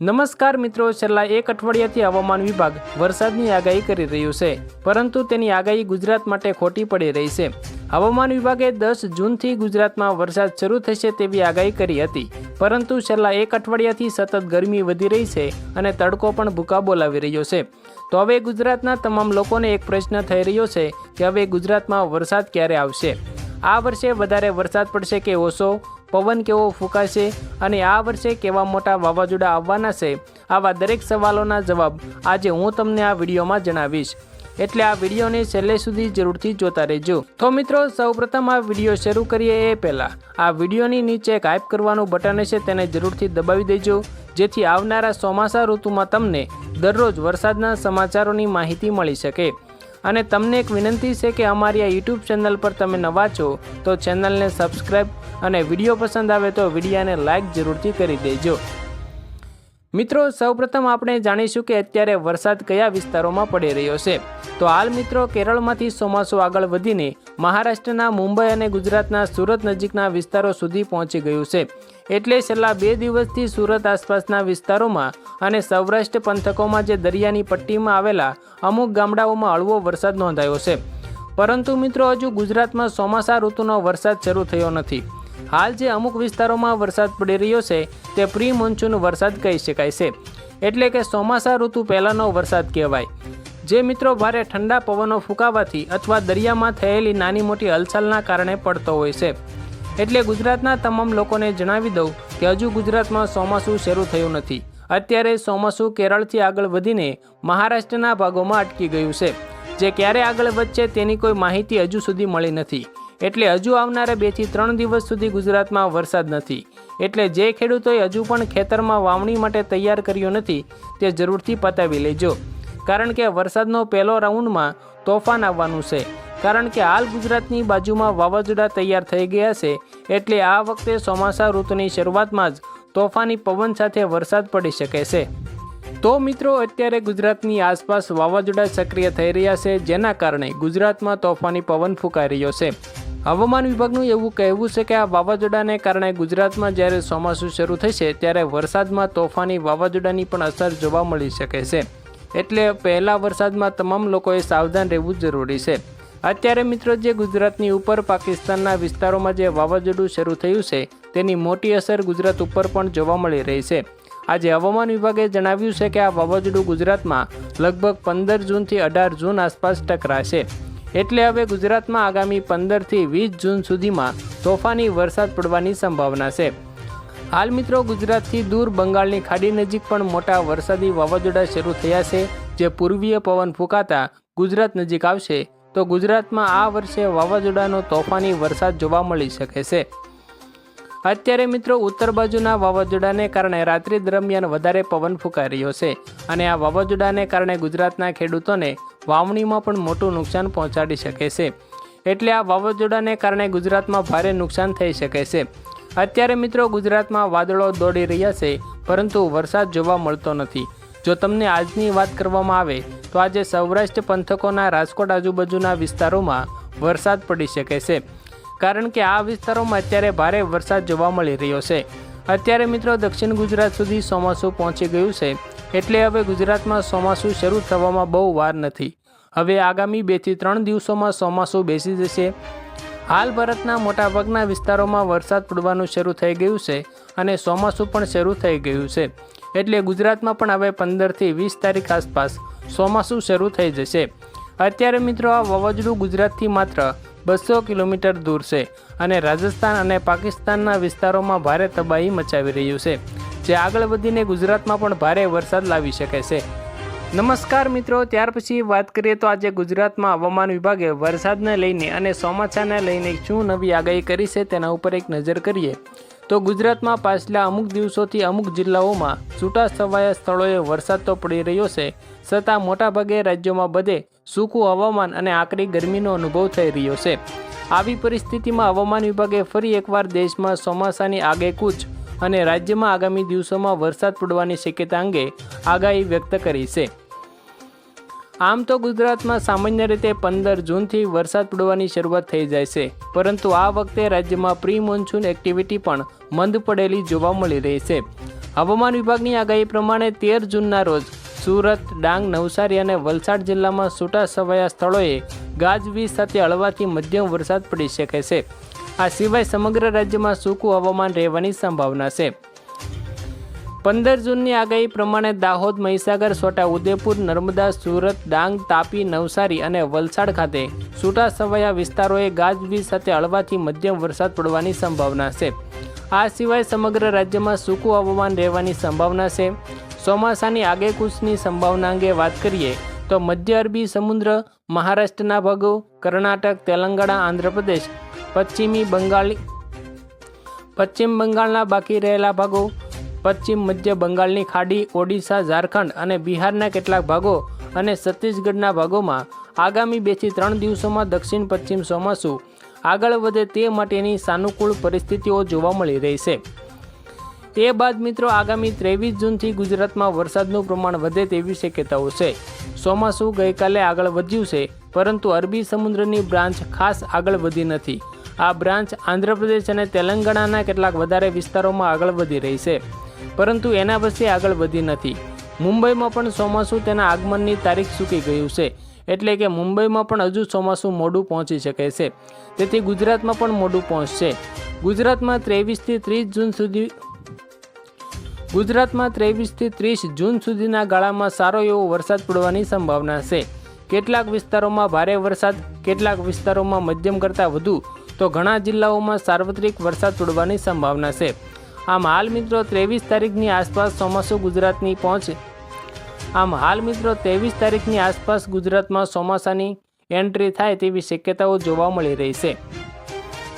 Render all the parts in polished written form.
નમસ્કાર મિત્રો, છેલ્લા એક અઠવાડિયાથી હવામાન વિભાગ વરસાદની આગાહી કરી રહ્યું છે, પરંતુ તેની આગાહી ગુજરાત માટે ખોટી પડી રહી છે। હવામાન વિભાગે 10 જૂનથી ગુજરાતમાં વરસાદ શરૂ થશે તેવી આગાહી કરી હતી, પરંતુ છેલ્લા એક અઠવાડિયાથી સતત ગરમી વધી રહી છે અને તડકો પણ ભૂકા બોલાવી રહ્યો છે। તો હવે ગુજરાતના તમામ લોકોને એક પ્રશ્ન થઈ રહ્યો છે કે હવે ગુજરાતમાં વરસાદ ક્યારે આવશે? આ વર્ષે વધારે વરસાદ પડશે કે ઓછો? પવન કેવો ફૂંકાશે અને આ વર્ષે કેવા મોટા વાવાઝોડા આવવાના છે? આવા દરેક સવાલોના જવાબ આજે હું તમને આ વિડીયોમાં જણાવીશ, એટલે આ વિડીયોને છેલ્લે સુધી જરૂરથી જોતા રહેજો। તો મિત્રો, સૌપ્રથમ આ વિડીયો શરૂ કરીએ એ પહેલાં આ વિડીયોની નીચે એક હાઇપ કરવાનું બટન છે, તેને જરૂરથી દબાવી દેજો, જેથી આવનારા ચોમાસા ઋતુમાં તમને દરરોજ વરસાદના સમાચારોની માહિતી મળી શકે। અને તમને એક વિનંતી છે કે અમારી આ યુટ્યુબ ચેનલ પર તમે નવા છો તો ચેનલને સબસ્ક્રાઈબ અને વિડીયો પસંદ આવે તો વિડીયોને લાઇક જરૂરથી કરી દેજો। મિત્રો, સૌપ્રથમ આપણે જાણીશું કે અત્યારે વરસાદ કયા વિસ્તારોમાં પડી રહ્યો છે। તો હાલ મિત્રો, કેરળમાંથી ચોમાસું આગળ વધીને મહારાષ્ટ્રના મુંબઈ અને ગુજરાતના સુરત નજીકના વિસ્તારો સુધી પહોંચી ગયું છે, એટલે છેલ્લા 2 દિવસથી સુરત આસપાસના વિસ્તારોમાં અને સૌરાષ્ટ્ર પંથકોમાં જે દરિયાની પટ્ટીમાં આવેલા અમુક ગામડાઓમાં હળવો વરસાદ નોંધાયો છે। પરંતુ મિત્રો, હજુ ગુજરાતમાં ચોમાસા ઋતુનો વરસાદ શરૂ થયો નથી। હાલ જે અમુક વિસ્તારોમાં વરસાદ પડી રહ્યો છે તે પ્રી મોન્સૂન વરસાદ કહી શકાય છે, એટલે કે ચોમાસા ઋતુ પહેલાંનો વરસાદ કહેવાય, જે મિત્રો ભારે ઠંડા પવનો ફૂંકાવાથી અથવા દરિયામાં થયેલી નાની મોટી હલચલના કારણે પડતો હોય છે। એટલે ગુજરાતના તમામ લોકોને જણાવી દઉં કે હજુ ગુજરાતમાં ચોમાસું શરૂ થયું નથી। અત્યારે ચોમાસું કેરળથી આગળ વધીને મહારાષ્ટ્રના ભાગોમાં અટકી ગયું છે, જે ક્યારે આગળ વધશે તેની કોઈ માહિતી હજુ સુધી મળી નથી। એટલે હજુ આવનારા 2 થી 3 દિવસ સુધી ગુજરાતમાં વરસાદ નથી। એટલે જે ખેડૂતોએ હજુ પણ ખેતરમાં વાવણી માટે તૈયાર કર્યું નથી તે જરૂરથી પતાવી લેજો, કારણ કે વરસાદનો પહેલો રાઉન્ડમાં તોફાન આવવાનું છે। કારણ કે હાલ ગુજરાતની બાજુમાં વાવાઝોડા તૈયાર થઈ ગયા છે, એટલે આ વખતે ચોમાસા ઋતુની શરૂઆતમાં જ તોફાની પવન સાથે વરસાદ પડી શકે છે। તો મિત્રો, અત્યારે ગુજરાતની આસપાસ વાવાઝોડા સક્રિય થઈ રહ્યા છે, જેના કારણે ગુજરાતમાં તોફાની પવન ફૂંકાઈ રહ્યો છે। હવામાન વિભાગનું એવું કહેવું છે કે આ વાવાઝોડાને કારણે ગુજરાતમાં જ્યારે ચોમાસું શરૂ થશે ત્યારે વરસાદમાં તોફાની વાવાઝોડાની પણ અસર જોવા મળી શકે છે, એટલે પહેલા વરસાદમાં તમામ લોકોએ સાવધાન રહેવું જરૂરી છે। અત્યારે મિત્રો, જે ગુજરાતની ઉપર પાકિસ્તાનના વિસ્તારોમાં જે વાવાઝોડું શરૂ થયું છે તેની મોટી અસર ગુજરાત ઉપર પણ જોવા મળી રહી છે। આજે હવામાન વિભાગે જણાવ્યું છે કે આ વાવાઝોડું ગુજરાતમાં લગભગ 15 જૂનથી 18 જૂન આસપાસ ટકરાશે, એટલે હવે ગુજરાતમાં આગામી 15 થી 20 જૂન સુધીમાં તોફાની વરસાદ પડવાની સંભાવના છે। હાલ મિત્રો, ગુજરાતથી દૂર બંગાળની ખાડી નજીક પણ મોટા વરસાદી વાવાઝોડા શરૂ થયા છે, જે પૂર્વીય પવન ફૂંકાતા ગુજરાત નજીક આવશે તો ગુજરાતમાં આ વર્ષે વાવાઝોડાનો તોફાની વરસાદ જોવા મળી શકે છે। અત્યારે મિત્રો, ઉત્તર બાજુના વાવાઝોડાને કારણે રાત્રિ દરમિયાન વધારે પવન ફૂંકાઈ રહ્યો છે, અને આ વાવાઝોડાને કારણે ગુજરાતના ખેડૂતોને વાવણીમાં પણ મોટું નુકસાન પહોંચાડી શકે છે। એટલે આ વાવાઝોડાને કારણે ગુજરાતમાં ભારે નુકસાન થઈ શકે છે। અત્યારે મિત્રો, ગુજરાતમાં વાદળો દોડી રહ્યા છે, પરંતુ વરસાદ જોવા મળતો નથી। જો તમને આજની વાત કરવામાં આવે તો આજે સૌરાષ્ટ્ર પંથકોના રાજકોટ આજુબાજુના વિસ્તારોમાં વરસાદ પડી શકે છે, કારણ કે આ વિસ્તારોમાં અત્યારે ભારે વરસાદ જોવા મળી રહ્યો છે। અત્યારે મિત્રો, દક્ષિણ ગુજરાત સુધી ચોમાસું પહોંચી ગયું છે, એટલે હવે ગુજરાતમાં ચોમાસું શરૂ થવામાં બહુ વાર નથી। હવે આગામી 2 થી 3 દિવસોમાં ચોમાસું બેસી જશે। હાલ ભારતના મોટાભાગના વિસ્તારોમાં વરસાદ પડવાનું શરૂ થઈ ગયું છે અને ચોમાસું પણ શરૂ થઈ ગયું છે, એટલે ગુજરાતમાં પણ હવે 15 થી 20 તારીખ આસપાસ ચોમાસું શરૂ થઈ જશે। અત્યારે મિત્રો, આ વાવાઝોડું ગુજરાતથી માત્ર 200 કિલોમીટર દૂર છે અને રાજસ્થાન અને પાકિસ્તાનના વિસ્તારોમાં ભારે તબાહી મચાવી રહ્યું છે, જે આગળ વધીને ગુજરાતમાં પણ ભારે વરસાદ લાવી શકે છે। નમસ્કાર મિત્રો, ત્યાર પછી વાત કરીએ તો આજે ગુજરાતમાં હવામાન વિભાગે વરસાદને લઈને અને ચોમાસાને લઈને શું નવી આગાહી કરી છે તેના ઉપર એક નજર કરીએ તો ગુજરાતમાં પાછલા અમુક દિવસોથી અમુક જિલ્લાઓમાં છૂટાછવાયા સ્થળોએ વરસાદ તો પડી રહ્યો છે, છતાં મોટાભાગે રાજ્યોમાં બધે સૂકું હવામાન અને આકરી ગરમીનો અનુભવ થઈ રહ્યો છે। આવી પરિસ્થિતિમાં હવામાન વિભાગે ફરી એકવાર દેશમાં ચોમાસાની આગેકૂચ અને રાજ્યમાં આગામી દિવસોમાં વરસાદ પડવાની શક્યતા અંગે આગાહી વ્યક્ત કરી છે। આમ તો ગુજરાતમાં સામાન્ય રીતે 15 જૂનથી વરસાદ પડવાની શરૂઆત થઈ જાય છે, પરંતુ આ વખતે રાજ્યમાં પ્રી મોન્સૂન એક્ટિવિટી પણ મંદ પડેલી જોવા મળી રહી છે। હવામાન વિભાગની આગાહી પ્રમાણે 13 જૂનના રોજ સુરત, ડાંગ, નવસારી અને વલસાડ જિલ્લામાં છૂટાછવાયા સ્થળોએ ગાજવીજ સાથે હળવાથી મધ્યમ વરસાદ પડી શકે છે. આ સિવાય સમગ્ર રાજ્યમાં સૂકું હવામાન રહેવાની સંભાવના છે. 15 જૂનની આગાહી પ્રમાણે દાહોદ, મહીસાગર, છોટાઉદેપુર, નર્મદા, સુરત, ડાંગ, તાપી, નવસારી અને વલસાડ ખાતે છૂટાછવાયા વિસ્તારોએ ગાજવીજ સાથે હળવાથી મધ્યમ વરસાદ પડવાની સંભાવના છે. આ સિવાય સમગ્ર રાજ્યમાં સૂકું હવામાન રહેવાની સંભાવના છે. ચોમાસાની આગેકૂચની સંભાવના અંગે વાત કરીએ તો મધ્ય અરબી સમુદ્ર, મહારાષ્ટ્રના ભાગો, કર્ણાટક, તેલંગાણા, આંધ્રપ્રદેશ, પશ્ચિમ બંગાળના બાકી રહેલા ભાગો, પશ્ચિમ મધ્ય બંગાળની ખાડી, ઓડિશા, ઝારખંડ અને બિહારના કેટલાક ભાગો અને છત્તીસગઢના ભાગોમાં આગામી 2 થી 3 દિવસોમાં દક્ષિણ પશ્ચિમ ચોમાસું આગળ વધે તે માટેની સાનુકૂળ પરિસ્થિતિઓ જોવા મળી રહી છે. તે બાદ મિત્રો આગામી 23 જૂનથી ગુજરાતમાં વરસાદનું પ્રમાણ વધે તેવી શક્યતાઓ છે. ચોમાસું ગઈકાલે આગળ વધ્યું છે, પરંતુ અરબી સમુદ્રની બ્રાન્ચ ખાસ આગળ વધી નથી. આ બ્રાન્ચ આંધ્રપ્રદેશ અને તેલંગાણાના કેટલાક વધારે વિસ્તારોમાં આગળ વધી રહી છે, પરંતુ એના પછી આગળ વધી નથી. મુંબઈમાં પણ ચોમાસું તેના આગમનની તારીખ ચૂકી ગયું છે, એટલે કે મુંબઈમાં પણ હજુ ચોમાસું મોડું પહોંચી શકે છે. તેથી ગુજરાતમાં પણ મોડું પહોંચશે. ગુજરાતમાં 23 થી 30 જૂન સુધીના ગાળામાં સારો એવો વરસાદ પડવાની સંભાવના છે. કેટલાક વિસ્તારોમાં ભારે વરસાદ, કેટલાક વિસ્તારોમાં મધ્યમ કરતાં વધુ, તો ઘણા જિલ્લાઓમાં સાર્વત્રિક વરસાદ પડવાની સંભાવના છે. આમ હાલ મિત્રો 23 તારીખની આસપાસ ચોમાસું ગુજરાતની પહોંચે. હાલ મિત્રો 23 તારીખની આસપાસ ગુજરાતમાં ચોમાસાની એન્ટ્રી થાય તેવી શક્યતાઓ જોવા મળી રહી છે.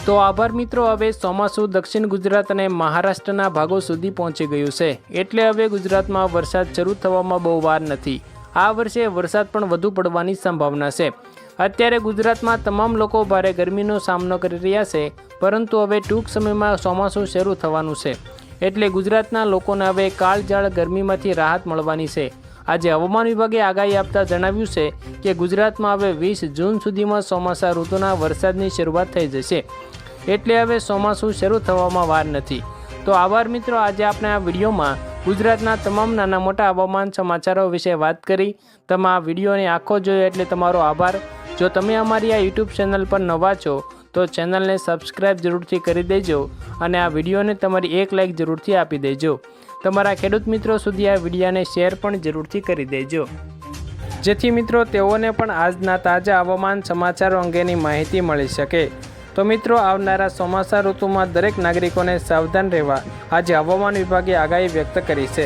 તો આભાર મિત્રો. હવે ચોમાસું દક્ષિણ ગુજરાત અને મહારાષ્ટ્રના ભાગો સુધી પહોંચી ગયું છે, એટલે હવે ગુજરાતમાં વરસાદ શરૂ થવામાં બહુ વાર નથી. આ વર્ષે વરસાદ પણ વધુ પડવાની સંભાવના છે. અત્યારે ગુજરાતમાં તમામ લોકો ભારે ગરમીનો સામનો કરી રહ્યા છે, પરંતુ હવે ટૂંક સમયમાં ચોમાસું શરૂ થવાનું છે, એટલે ગુજરાતના લોકોને હવે કાળઝાળ ગરમીમાંથી રાહત મળવાની છે. આજે હવામાન વિભાગે આગાહી આપતા જણાવ્યું છે કે ગુજરાતમાં હવે 20 જૂન સુધીમાં ચોમાસા ઋતુના વરસાદની શરૂઆત થઈ જશે, એટલે હવે ચોમાસું શરૂ થવામાં વાર નથી. તો આભાર મિત્રો. આજે આપણે આ વિડીયોમાં ગુજરાતના તમામ નાના મોટા હવામાન સમાચારો વિશે વાત કરી. તમે આ વિડીયોને આખો જોયો એટલે તમારો આભાર. જો તમે અમારી આ યુટ્યુબ ચેનલ પર નવા છો તો ચેનલને સબસ્ક્રાઈબ જરૂરથી કરી દેજો અને આ વિડીયોને તમારી એક લાઈક જરૂરથી આપી દેજો. તમારા ખેડૂત મિત્રો સુધી આ વિડીયોને શેર પણ જરૂરથી કરી દેજો, જેથી મિત્રો તેઓને પણ આજના તાજા હવામાન સમાચારો અંગેની માહિતી મળી શકે. તો મિત્રો આવનારા ચોમાસા ઋતુમાં દરેક નાગરિકોને સાવધાન રહેવા આજે હવામાન વિભાગે આગાહી વ્યક્ત કરી છે.